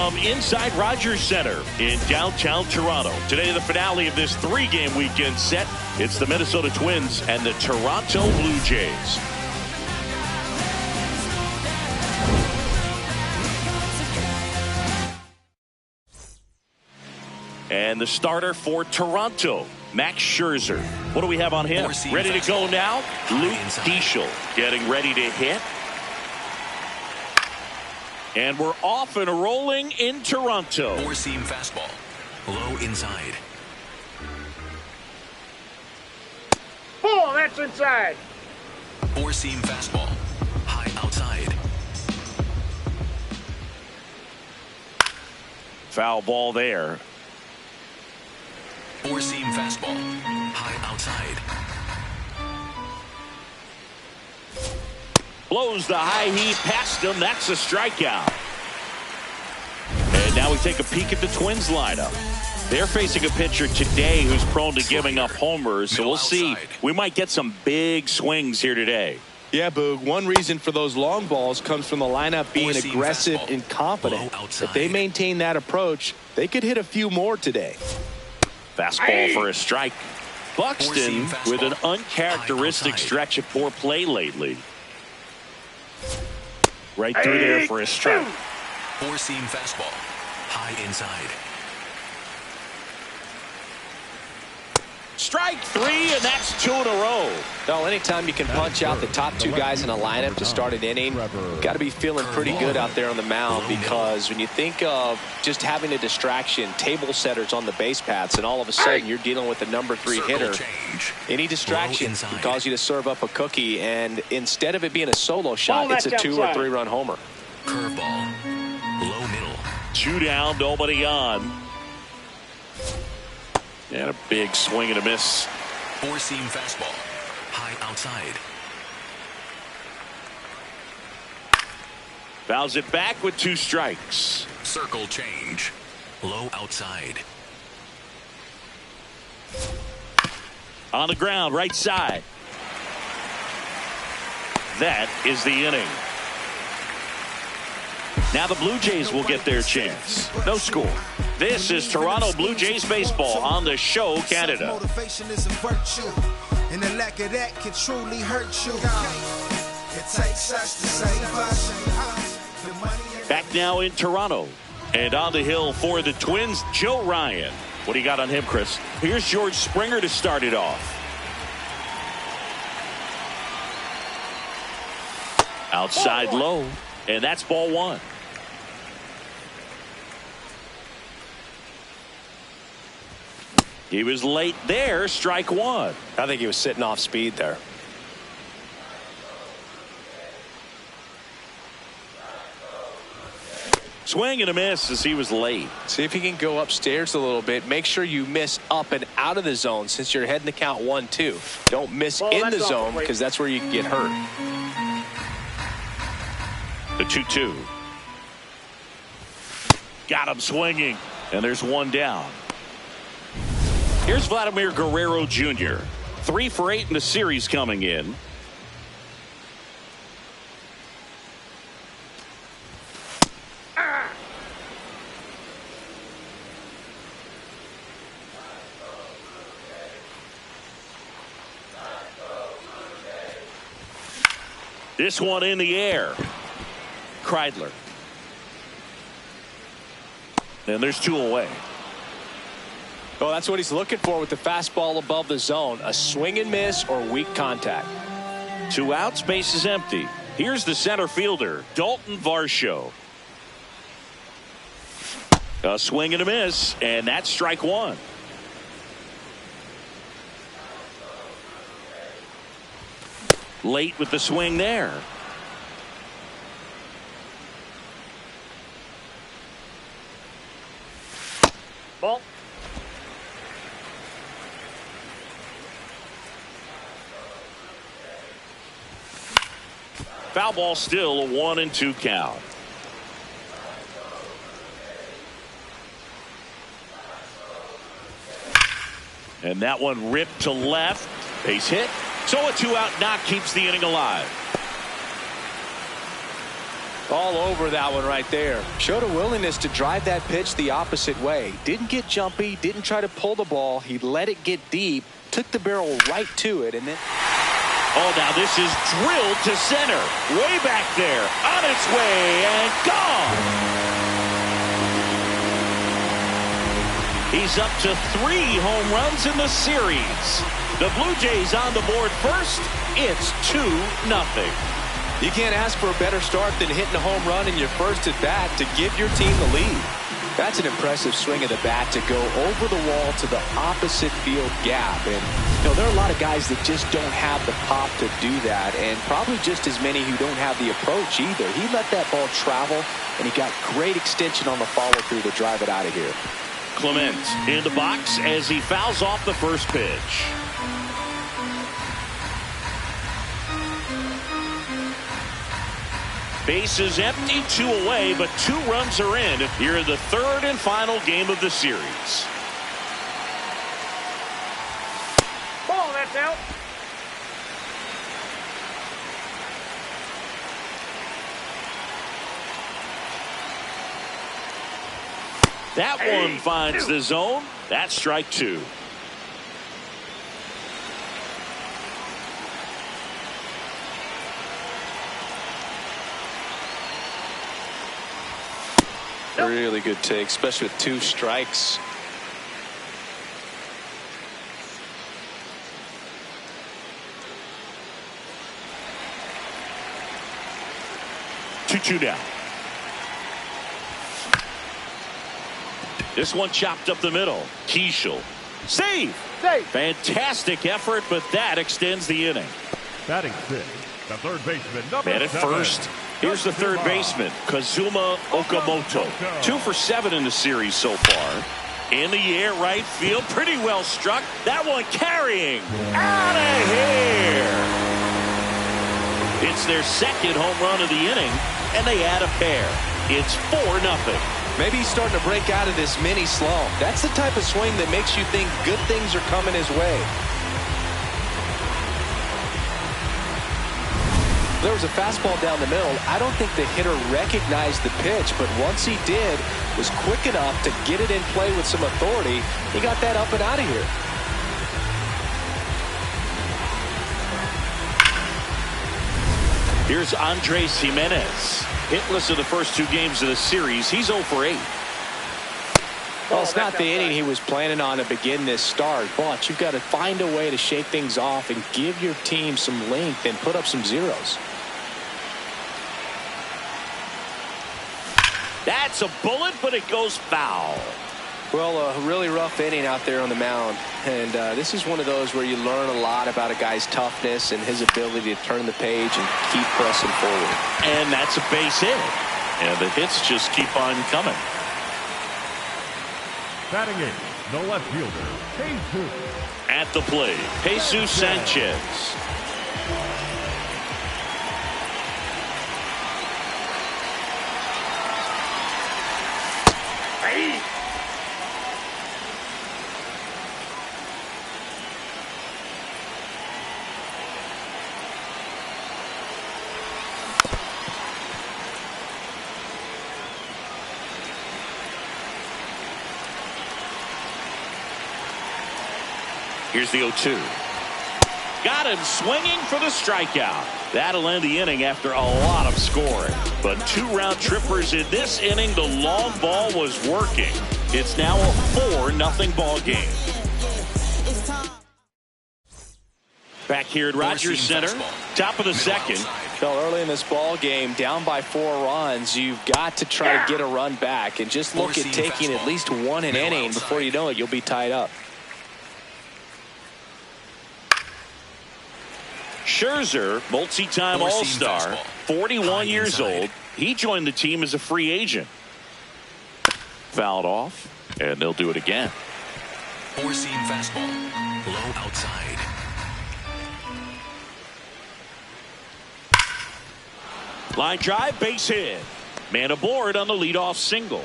from inside Rogers Center in downtown Toronto. Today, the finale of this three-game weekend set. It's the Minnesota Twins and the Toronto Blue Jays. And the starter for Toronto, Max Scherzer. What do we have on him? Ready to go now? Luke Diesel getting ready to hit. And we're off and rolling in Toronto. Four-seam fastball. Low inside. Oh, that's inside. Four-seam fastball. High outside. Foul ball there. Four-seam fastball. High outside. Blows the high heat past him. That's a strikeout. And now we take a peek at the Twins lineup. They're facing a pitcher today who's prone to giving up homers. So we'll see. We might get some big swings here today. Yeah, Boog. One reason for those long balls comes from the lineup being aggressive and confident. If they maintain that approach, they could hit a few more today. Fastball for a strike. Buxton with an uncharacteristic stretch of poor play lately. Right through there for a strike. Four-seam fastball. High inside. Strike three, and that's two in a row. Well, anytime you can punch out the top two guys in a lineup to start an inning, you've got to be feeling pretty good out there on the mound, because when you think of just having a distraction, table setters on the base paths, and all of a sudden you're dealing with the number 3 hitter, any distraction can cause you to serve up a cookie, and instead of it being a solo shot, it's a 2 or 3 run homer. Curveball. Low middle. 2 down, nobody on. And a big swing and a miss. Four-seam fastball. High outside. Fouls it back with 2 strikes. Circle change. Low outside. On the ground, right side. That is the inning. Now the Blue Jays will get their chance. No score. This is Toronto Blue Jays baseball on the show, Canada. Motivation is a virtue, and the lack of that can truly hurt you. It takes us to save us. Back now in Toronto, and on the hill for the Twins, Joe Ryan. What do you got on him, Chris? Here's George Springer to start it off. Outside low, and that's ball 1. He was late there, strike 1. I think he was sitting off speed there. Swing and a miss as he was late. See if he can go upstairs a little bit. Make sure you miss up and out of the zone, since you're heading to count 1-2. Don't miss in the zone, because that's where you can get hurt. The 2-2. Got him swinging, and there's 1 down. Here's Vladimir Guerrero Jr. 3 for 8 in the series coming in. This one in the air. Kreidler. And there's 2 away. Well, that's what he's looking for with the fastball above the zone. A swing and miss or weak contact. 2 outs, base is empty. Here's the center fielder, Dalton Varsho. A swing and a miss, and that's strike 1. Late with the swing there. Ball. Foul ball, still a 1-2 count. And that one ripped to left. Base hit. So a 2-out knock keeps the inning alive. All over that one right there. Showed a willingness to drive that pitch the opposite way. Didn't get jumpy, didn't try to pull the ball. He let it get deep, took the barrel right to it, and then... Oh, now this is drilled to center. Way back there. On its way and gone. He's up to 3 home runs in the series. The Blue Jays on the board first. It's 2-0. You can't ask for a better start than hitting a home run in your first at bat to give your team the lead. That's an impressive swing of the bat to go over the wall to the opposite field gap. And there are a lot of guys that just don't have the pop to do that, and probably just as many who don't have the approach either. He let that ball travel, and he got great extension on the follow-through to drive it out of here. Clement in the box as he fouls off the first pitch. Bases empty, 2 away, but 2 runs are in here in the 3rd and final game of the series. Ball, that's out. That one finds the zone. That's strike 2. Really good take, especially with 2 strikes. Two down. This one chopped up the middle. Keishel. Save. Fantastic effort, but that extends the inning. Batting 6, the third baseman, Man at first. Here's the third baseman, Kazuma Okamoto. 2 for 7 in the series so far. In the air, right field, pretty well struck. That one carrying. Out of here. It's their 2nd home run of the inning, and they add a pair. It's 4-0. Maybe he's starting to break out of this mini slump. That's the type of swing that makes you think good things are coming his way. There was a fastball down the middle. I don't think the hitter recognized the pitch, but once he did, was quick enough to get it in play with some authority. He got that up and out of here. Here's Andres Jimenez. Hitless in the first 2 games of the series. He's 0 for 8. Well, it's not the inning he was planning on to begin this start, but you've got to find a way to shake things off and give your team some length and put up some zeros. That's a bullet, but it goes foul. Well, a really rough inning out there on the mound, and this is one of those where you learn a lot about a guy's toughness and his ability to turn the page and keep pressing forward. And that's a base hit, and the hits just keep on coming. Batting 8, the left fielder, Jesus. At the plate, Jesus Sanchez. Here's the 0-2. Got him swinging for the strikeout. That'll end the inning after a lot of scoring. But 2 round trippers in this inning. The long ball was working. It's now a 4-0 ball game. Back here at Rogers Center, top of the 2nd. Well, early in this ball game, down by 4 runs, you've got to try to get a run back and just look at taking at least 1 an inning. Before you know it, you'll be tied up. Scherzer, multi-time All-Star, 41 years old. He joined the team as a free agent. Fouled off, and they'll do it again. 4-seam fastball, low outside. Line drive, base hit. Man aboard on the leadoff single.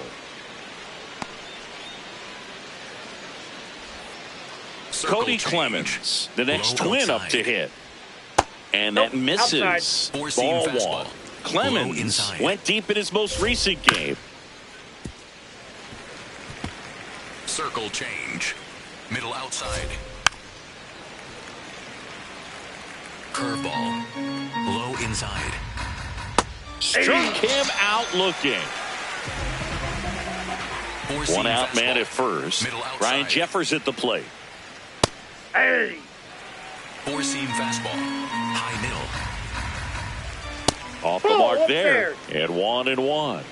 Cody Clemens, the next twin up to hit. And that misses. Ball 1. Clemens went deep in his most recent game. Circle change. Middle outside. Curveball. Low inside. Struck him out looking. One out man at first. Ryan Jeffers at the plate. Hey! Four-seam fastball. High middle. Off the mark there. And 1-1.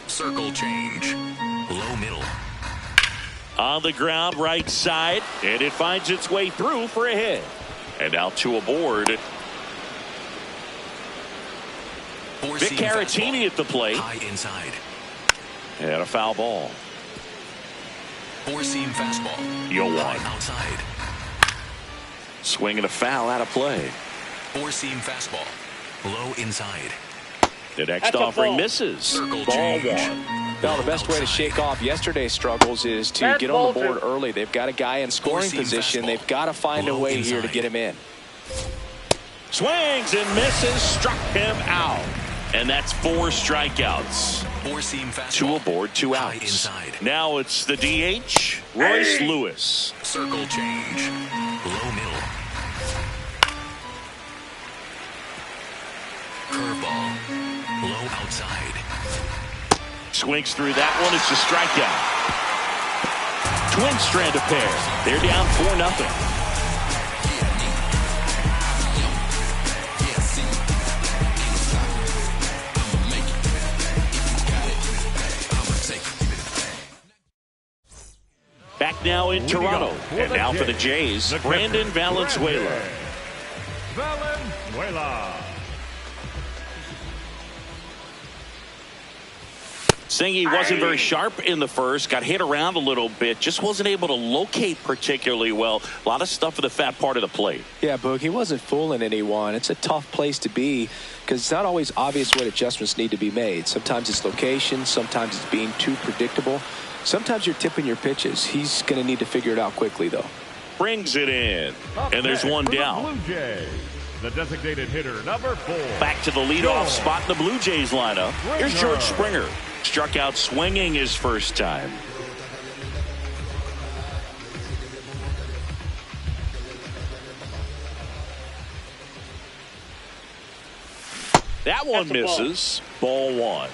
Circle change. Low middle. On the ground, right side. And it finds its way through for a hit. And now two aboard. Vic Caratini at the plate. High inside. And a foul ball. Four-seam fastball. Yoan Outside. swinging a foul out of play. Four-seam fastball. Low inside. The next offering misses. Circle Ball change. one. Well, the best way to shake off yesterday's struggles is to get on the board early. They've got a guy in scoring position. They've got to find a way here to get him in. Swings and misses. Struck him out. And that's 4 strikeouts. Four-seam fastball. 2 aboard, 2 High outs. inside. Now it's the DH, Royce Lewis. Circle change. Low middle. Curveball. Low outside. Swings through that one. It's a strikeout. Twins strand a pair. They're down 4-0. Back now in Toronto. And now for the Jays, Brandon Valenzuela. Valenzuela. Saying he wasn't very sharp in the first, got hit around a little bit, just wasn't able to locate particularly well. A lot of stuff for the fat part of the plate. Yeah, Boog, he wasn't fooling anyone. It's a tough place to be because it's not always obvious what adjustments need to be made. Sometimes it's location, sometimes it's being too predictable. Sometimes you're tipping your pitches. He's going to need to figure it out quickly, though. Brings it in, and there's one down. Blue Jays, the designated hitter, number 4. Back to the leadoff spot in the Blue Jays lineup. Here's George Springer. Struck out swinging his first time. That one misses. Ball 1.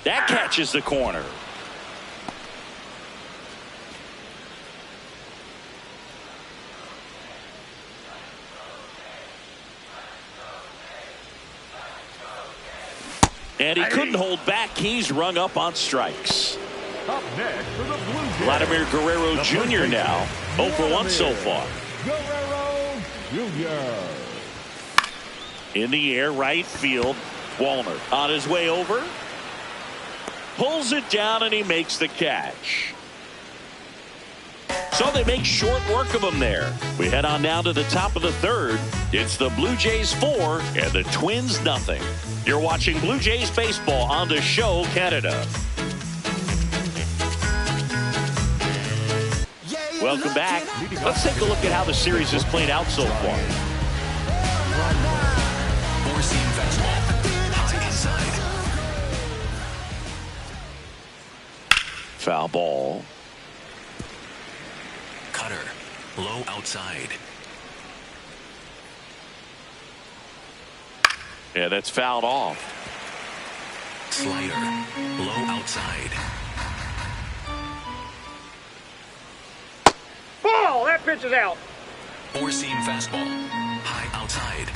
That catches the corner. And he couldn't hold back. He's rung up on strikes. Up next for the Blue Jays, Vladimir Guerrero Jr. now 0 for 1 so far. Guerrero Jr. In the air, right field. Wallner on his way over. Pulls it down and he makes the catch. So they make short work of him there. We head on now to the top of the third. It's the Blue Jays 4 and the Twins nothing. You're watching Blue Jays baseball on the show Canada. Welcome back. Let's take a look at how the series has played out so far. Four-seam fastball. High inside. Foul ball. Cutter. Low outside. Yeah, that's fouled off. Slider. Low outside. Ball! That pitch is out. Four-seam fastball. High outside.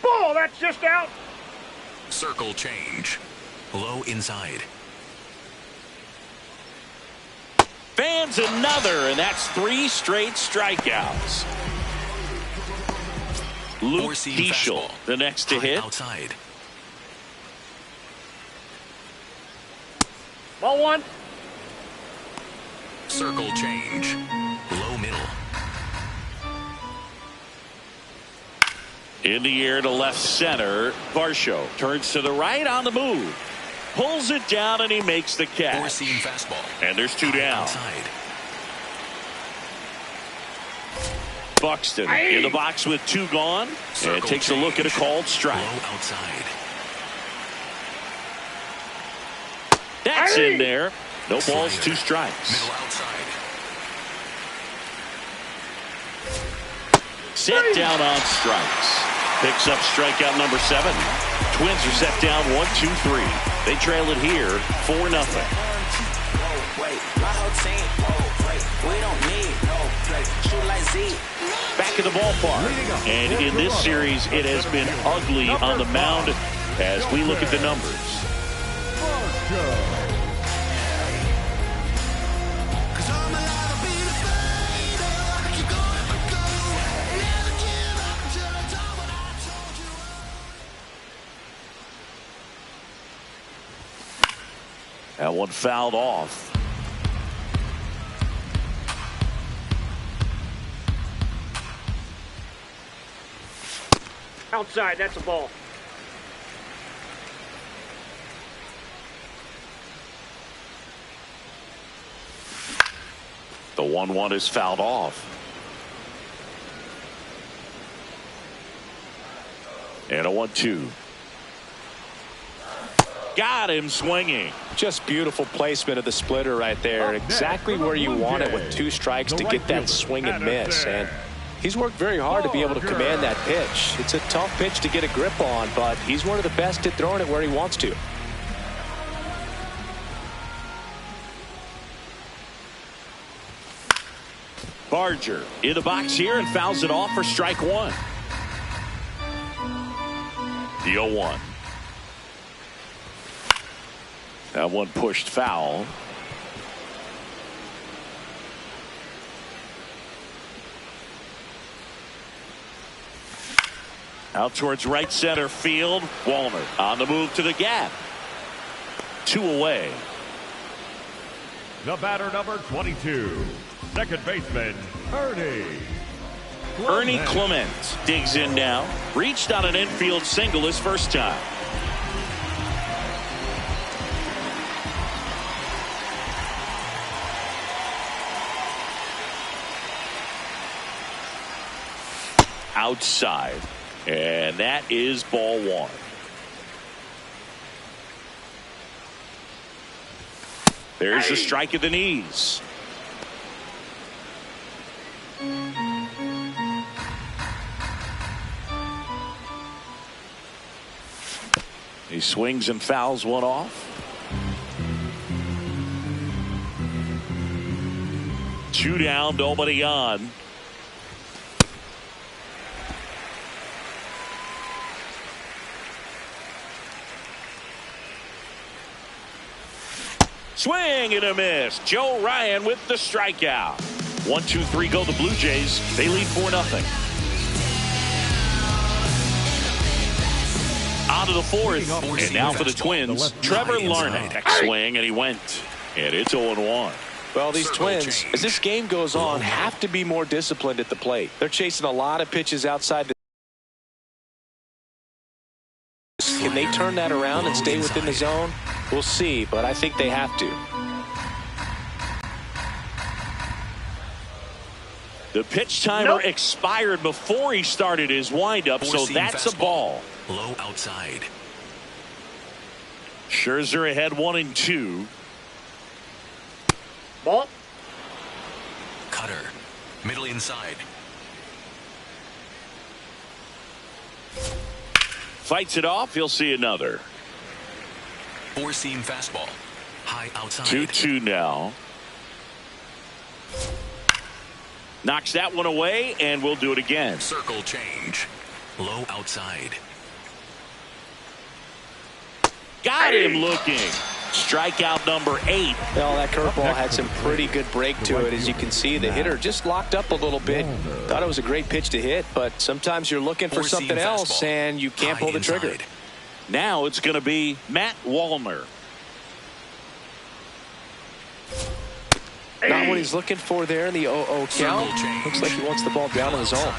Ball! That's just out. Circle change. Low inside. Fans another, and that's 3 straight strikeouts. Luke Four-seam Keishel, fastball. the next to High hit. outside. Ball 1. Circle change. Low middle. In the air to left center. Varsho turns to the right on the move. Pulls it down and he makes the catch. Four-seam fastball. And there's two down. Outside. Buxton in the box with two gone. And takes a look at a called strike. Low outside. That's in there. No balls, two strikes. Middle outside. Set down on strikes. Picks up strikeout number 7. Twins are set down 1-2-3. They trail it here 4-0. Back in the ballpark. And in this series, it has been ugly on the mound as we look at the numbers. That one fouled off. Outside, that's a ball. The 1-1 is fouled off. And a 1-2. Got him swinging. Just beautiful placement of the splitter right there. Exactly where you want it with 2 strikes to get that swing and miss. And he's worked very hard to be able to command that pitch. It's a tough pitch to get a grip on, but he's one of the best at throwing it where he wants to. Barger in the box here and fouls it off for strike 1. The 0-1. That one pushed foul. Out towards right center field. Wallner on the move to the gap. 2 away. The batter number 22. Second baseman, Ernie Clement digs in now. Reached on an infield single his first time. Outside. And that is ball 1. There's a strike at the knees. He swings and fouls one off. 2 down, nobody on. Swing and a miss. Joe Ryan with the strikeout. 1-2-3 go the Blue Jays. They lead 4-0. On to the 4th. And now for the Twins, Trevor Larnach. Swing and he went. And it's 0-1. Well, these Twins, as this game goes on, have to be more disciplined at the plate. They're chasing a lot of pitches outside the. Can they turn that around and stay within the zone? We'll see, but I think they have to. The pitch timer expired before he started his windup, so that's a ball. Low outside. Scherzer ahead 1-2. Ball. Cutter. Middle inside. Fights it off. He'll see another. Four-seam fastball. High outside. 2-2 now. Knocks that one away, and we'll do it again. Circle change. Low outside. Got him looking. Strikeout number 8. Well, that curveball had some pretty good break to it. As you can see, the hitter just locked up a little bit. Thought it was a great pitch to hit, but sometimes you're looking for something else, and you can't pull the trigger. Now it's going to be Matt Wallner. Not what he's looking for there in the 0-0 count. Looks like he wants the ball down in the zone.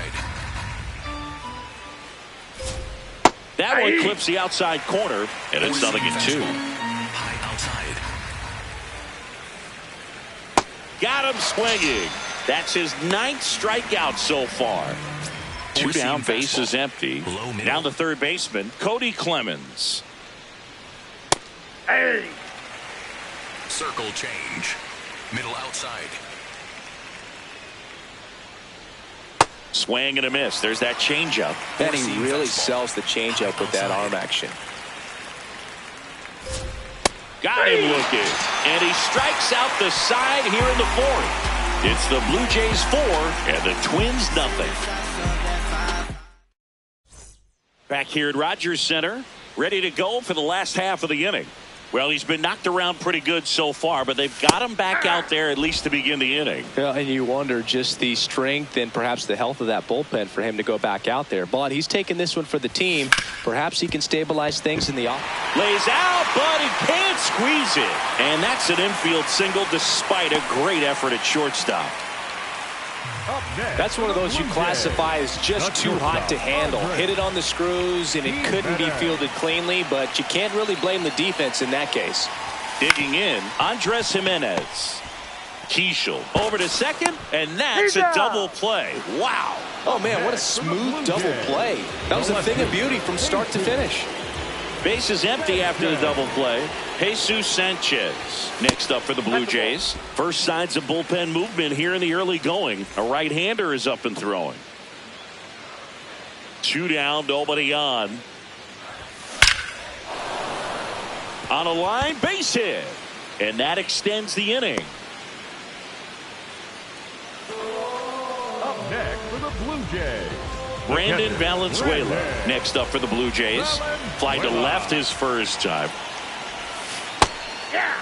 That one clips the outside corner, and it's 0-2. High outside. Got him swinging. That's his 9th strikeout so far. 2 down, base is empty. Now the third baseman, Cody Clemens. Hey! Circle change. Middle outside. Swing and a miss. There's that changeup. And he really sells the changeup with that arm action. Got him looking. And he strikes out the side here in the 4th. It's the Blue Jays 4 and the Twins nothing. Back here at Rogers Center, ready to go for the last half of the inning. Well, he's been knocked around pretty good so far, but they've got him back out there at least to begin the inning. Yeah, and you wonder just the strength and perhaps the health of that bullpen for him to go back out there. But he's taking this one for the team. Perhaps he can stabilize things in the off. Lays out, but he can't squeeze it. And that's an infield single despite a great effort at shortstop. That's one of those you classify as just too hot to handle. Hit it on the screws, and it couldn't be fielded cleanly, but you can't really blame the defense in that case. Digging in, Andres Jimenez. Keishel over to second, and that's a double play. Wow. Oh, man, what a smooth double play. That was a thing of beauty from start to finish. Base is empty after the double play. Jesus Sanchez next up for the Blue Jays. First signs of bullpen movement here in the early going. A right-hander is up and throwing. 2 down, nobody on. On a line, base hit. And that extends the inning. Up next for the Blue Jays, Brandon Valenzuela next up for the Blue Jays. Fly to left his first time. Yeah!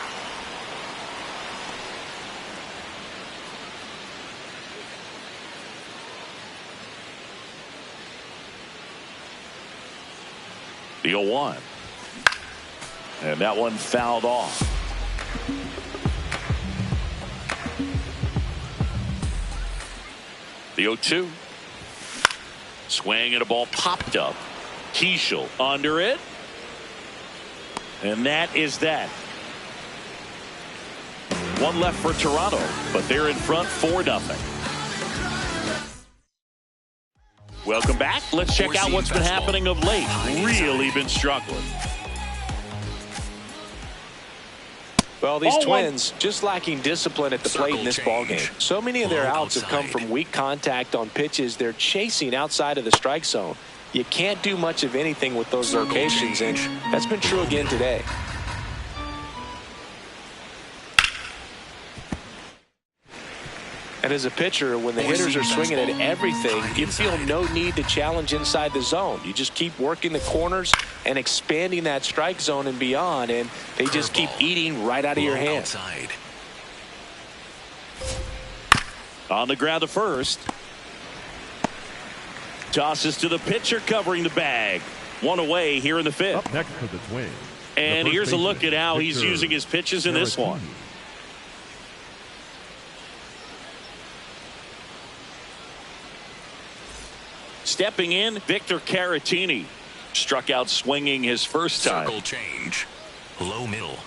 The 0-1. And that one fouled off. The 0-2. Swing and a ball popped up. Keishel under it. And that is that. One left for Toronto, but they're in front 4-0. Welcome back. Let's check out what's been happening of late. Really been struggling. Well, these Twins just lacking discipline at the plate in this ballgame. So many of their outs have come from weak contact on pitches they're chasing outside of the strike zone. You can't do much of anything with those locations, and that's been true again today. And as a pitcher, when the hitters are swinging at everything, you feel no need to challenge inside the zone. You just keep working the corners and expanding that strike zone and beyond, and they just keep eating right out of your hand. On the ground to first. Tosses to the pitcher covering the bag. One away here in the 5th. Up next for the Twins. And here's a look at how he's using his pitches in this one. Stepping in, Victor Caratini struck out swinging his first time. Circle change. Low middle.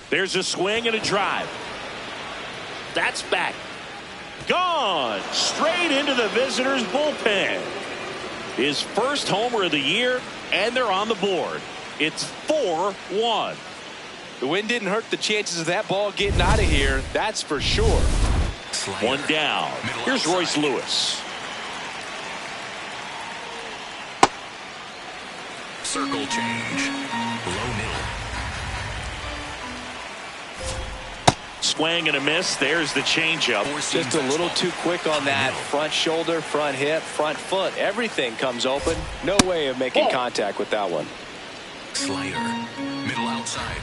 There's a swing and a drive. That's back. Gone. Straight into the visitors' bullpen. His first homer of the year, and they're on the board. It's 4-1. The wind didn't hurt the chances of that ball getting out of here, that's for sure. Slider. One down. Here's Royce Lewis. Circle change. Low middle. Swing and a miss. There's the changeup. Just a little too quick on that front shoulder, front hip, front foot. Everything comes open. No way of making contact with that one. Slider. Middle outside.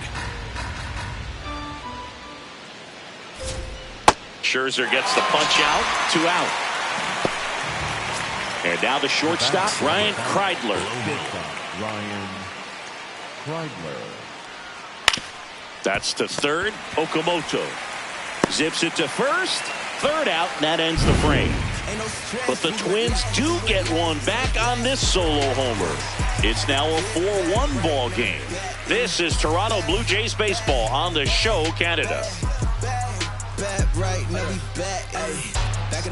Scherzer gets the punch out. 2 out. And now the shortstop, Ryan Kreidler. Ryan Kreidler. That's to third. Okamoto zips it to first. Third out, and that ends the frame. But the Twins do get one back on this solo homer. It's now a 4-1 ball game. This is Toronto Blue Jays baseball on the show, Canada.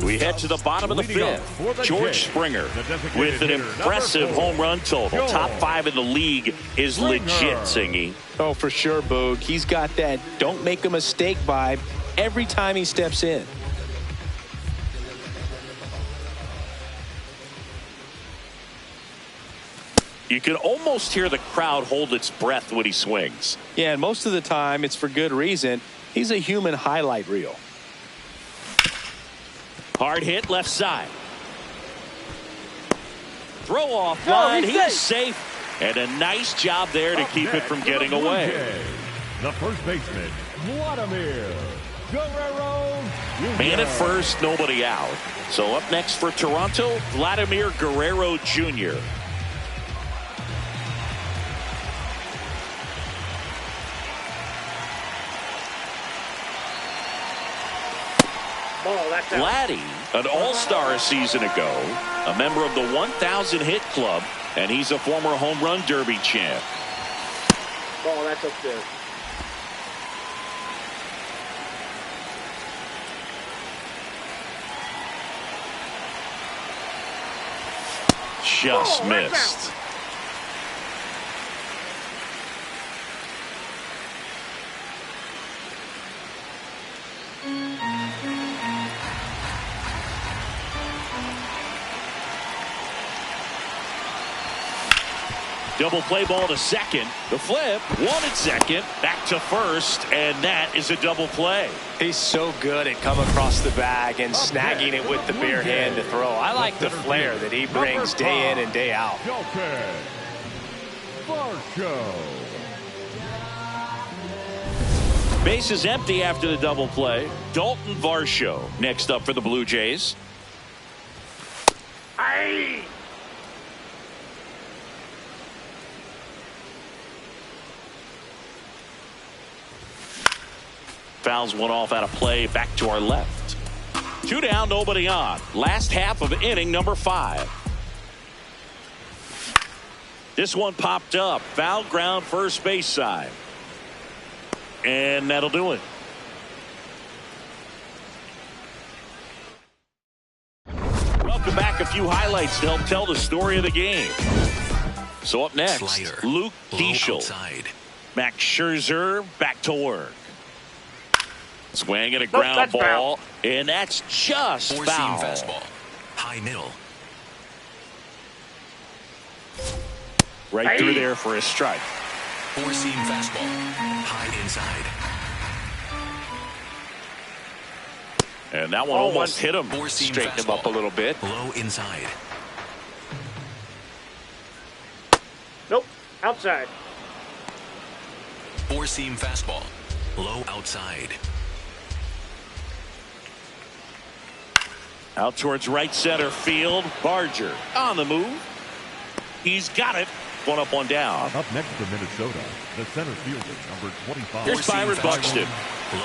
We head to the bottom of the fifth. George Springer with an impressive home run total. Top 5 in the league is legit, Singy. Oh, for sure, Boog. He's got that don't make a mistake vibe every time he steps in. You can almost hear the crowd hold its breath when he swings. Yeah, and most of the time it's for good reason. He's a human highlight reel. Hard hit left side. Throw off line. He's safe. And a nice job there to keep it from getting away. The first baseman, Vladimir Guerrero. Man at first, nobody out. So up next for Toronto, Vladimir Guerrero Jr. Vladdy, an all-star a season ago, a member of the 1,000 hit club, and he's a former home run derby champ. Ball, that's up there. Just missed. Double play ball to second. The flip. One at second. Back to first. And that is a double play. He's so good at coming across the bag and snagging it with the bare hand to throw. I like the flair that he brings day in and day out. Base is empty after the double play. Dalton Varsho next up for the Blue Jays. Aye. Fouls one off out of play. Back to our left. 2 down, nobody on. Last half of inning number 5. This one popped up. Foul ground first base side. And that'll do it. Welcome back. A few highlights to help tell the story of the game. So up next, Slider. Luke Diesel. Max Scherzer back to work. Swing and a ground ball, and that's just foul. Four-seam fastball, high middle. Right through there for a strike. Four-seam fastball, high inside. And that one almost hit him. Four-seam Straighten him up a little bit. Low inside. Nope. Outside. Four-seam fastball, low outside. Out towards right center field. Barger on the move. He's got it. One up, one down. Up next for Minnesota, the center fielder, number 25. Here's Byron Buxton.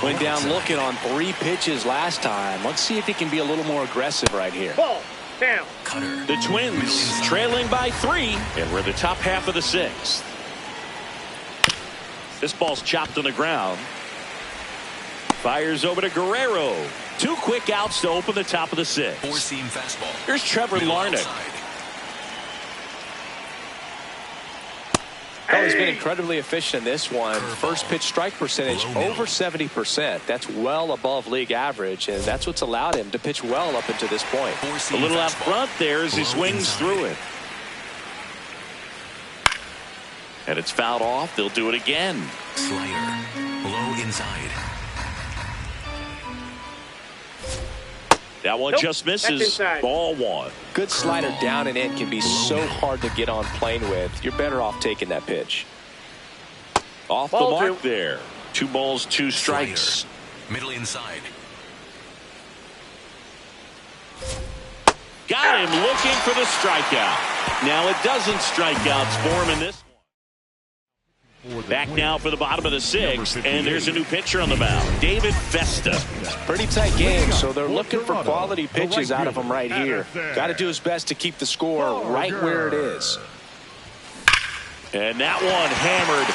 Went down looking on 3 pitches last time. Let's see if he can be a little more aggressive right here. Ball. Down. Cutter. The Twins trailing by 3, and we're in the top half of the 6th. This ball's chopped on the ground. Fires over to Guerrero. 2 quick outs to open the top of the 6th. Four-seam fastball. Here's Trevor Larnach. Oh, he's been incredibly efficient in this one. First pitch strike percentage over 70%. That's well above league average, and that's what's allowed him to pitch well up until this point. A little out front there as he swings through it. And it's fouled off. They'll do it again. Slider. Low inside. That one just misses. Ball 1. Good slider down and in can be so hard to get on plane with. You're better off taking that pitch. Off the mark there. 2 balls, 2 strikes. Slider. Middle inside. Got him looking for the strikeout. Now it doesn't strikeouts for him in this one. For Back now for the bottom of the sixth, and there's a new pitcher on the mound, David Vesta. Pretty tight game, so they're looking for quality pitches out of him right here. Got to do his best to keep the score right where it is. And that one hammered.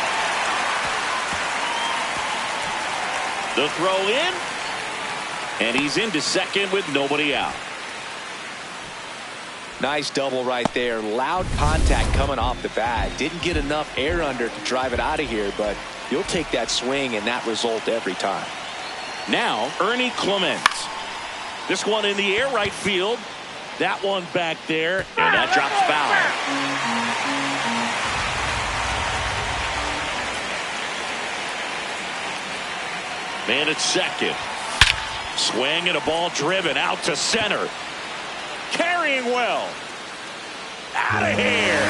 The throw in, and he's into second with nobody out. Nice double right there. Loud contact coming off the bat. Didn't get enough air under to drive it out of here, but you'll take that swing and that result every time. Now, Ernie Clements. This one in the air right field. That one back there, and that drops foul. Man at second. Swing and a ball driven out to center. Carrying well. Out of here.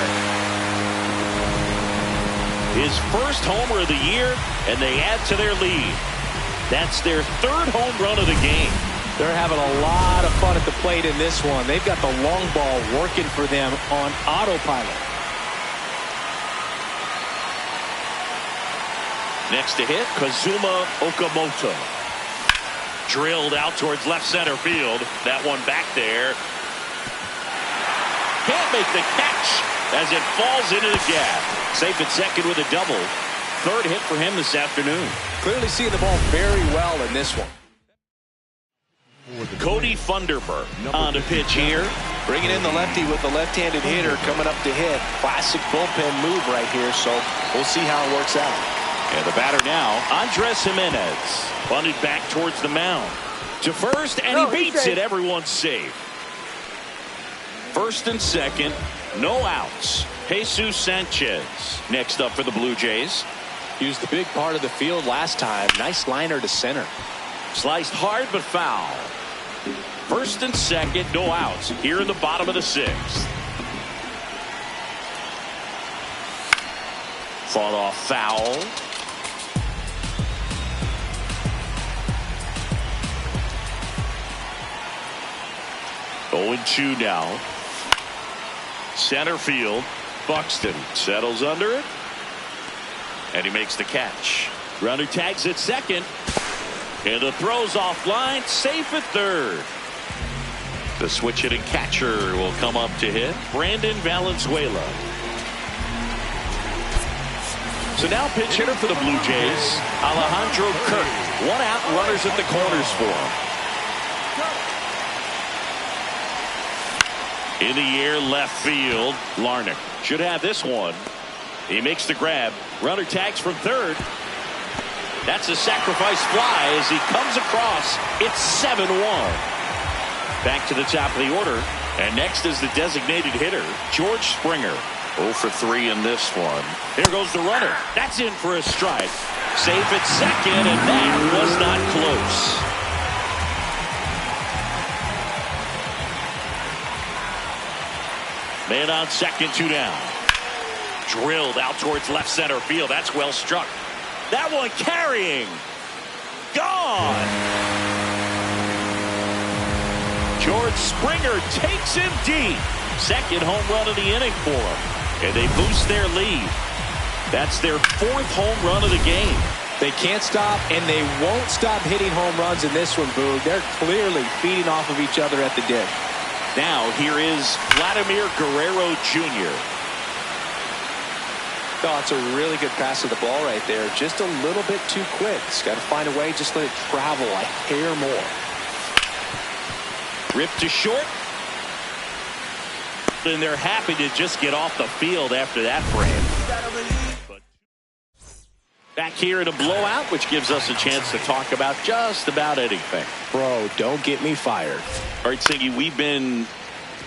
His first homer of the year, and they add to their lead. That's their third home run of the game. They're having a lot of fun at the plate in this one. They've got the long ball working for them on autopilot. Next to hit, Kazuma Okamoto. Drilled out towards left center field. That one back there. Can't make the catch as it falls into the gap. Safe at second with a double. Third hit for him this afternoon. Clearly seeing the ball very well in this one. Cody Funderburk on the pitch here. Bringing in the lefty with the left-handed hitter coming up to hit. Classic bullpen move right here, so we'll see how it works out. And the batter now, Andres Jimenez. Bunted back towards the mound. To first, and he beats it. Everyone's safe. First and second, no outs. Jesus Sanchez next up for the Blue Jays. Used the big part of the field last time. Nice liner to center. Sliced hard but foul. First and second, no outs here in the bottom of the sixth. Fought off foul. 0-2 now. Center field. Buxton settles under it. And he makes the catch. Runner tags at second. And the throw's offline. Safe at third. The switch hitting catcher will come up to hit. Brandon Valenzuela. So now pitch hitter for the Blue Jays, Alejandro Kirk. One out, runners at the corners for him. In the air, left field, Larnach should have this one. He makes the grab. Runner tags from third. That's a sacrifice fly as he comes across. It's 7-1. Back to the top of the order. And next is the designated hitter, George Springer. 0 for 3 in this one. Here goes the runner. That's in for a strike. Safe at second, and that was not close. Man on second, 2 down. Drilled out towards left center field. That's well struck. That one carrying. Gone. George Springer takes him deep. Second home run of the inning for him. And they boost their lead. That's their 4th home run of the game. They can't stop, and they won't stop hitting home runs in this one, Boog. They're clearly feeding off of each other at the dish. Now here is Vladimir Guerrero Jr. Oh, it's a really good pass of the ball right there. Just a little bit too quick. It's got to find a way. Just let it travel a hair more. Ripped to short. And they're happy to just get off the field after that frame. Back here in a blowout, which gives us a chance to talk about just about anything. Bro, don't get me fired. All right, Siggy, we've been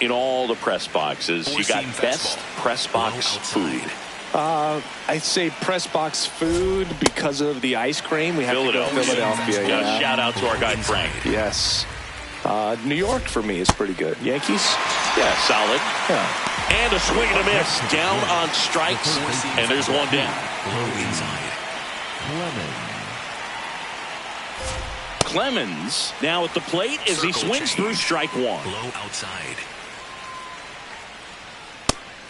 in all the press boxes. You got best press box food. I'd say press box food because of the ice cream. We have to go Philadelphia. Yeah. Shout out to our guy Frank. Yes. New York for me is pretty good. Yankees? Yeah, solid. Yeah. And a swing and a miss. Down on strikes. And there's one down. Low inside. Clemens now at the plate as he swings through strike 1. Low outside.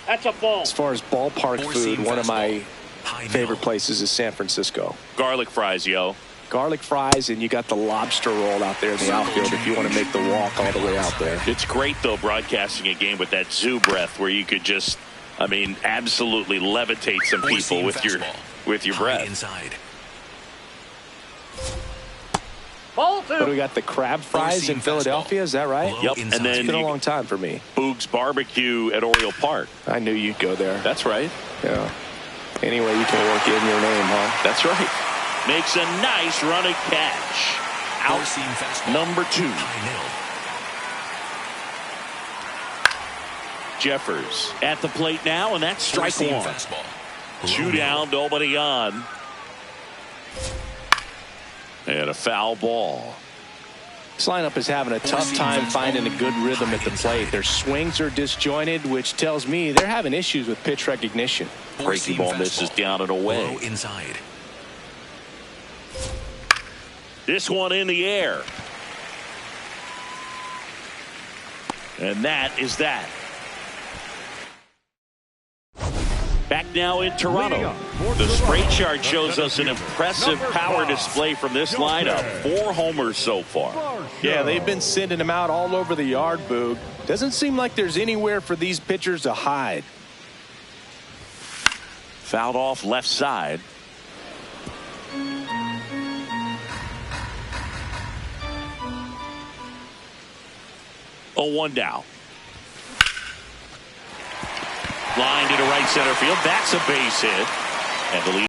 That's a ball. As far as ballpark food, one of my favorite places is San Francisco. Garlic fries, yo. Garlic fries, and you got the lobster roll out there in the outfield if you want to make the walk all the way out there. It's great, though, broadcasting a game with that zoo breath where you could just, I mean, absolutely levitate some people with your breath. Inside. Ball What do we two. got? The crab fries in Philadelphia, is that right? Yep, and then It's been a you- long time for me. Boog's Barbecue at Oriole Park. I knew you'd go there. That's right. Yeah. Anyway, you can work in your name, huh? That's right. Makes a nice running catch. Out Four-seam fastball. number 2. High Jeffers at the plate now, and that's nil. strike Four-seam one. fastball. Two Low down, nobody on. And a foul ball. This lineup is having a tough time finding a good rhythm at the plate. Their swings are disjointed, which tells me they're having issues with pitch recognition. Breaking Four-seam ball misses fastball. down and away. Low inside. This one in the air. And that is that. Back now in Toronto. The straight chart shows us an impressive power display from this lineup. 4 homers so far. Yeah, they've been sending them out all over the yard, Boog. Doesn't seem like there's anywhere for these pitchers to hide. Fouled off left side. Oh, 1 down. Line to right center field. That's a base hit. And the lead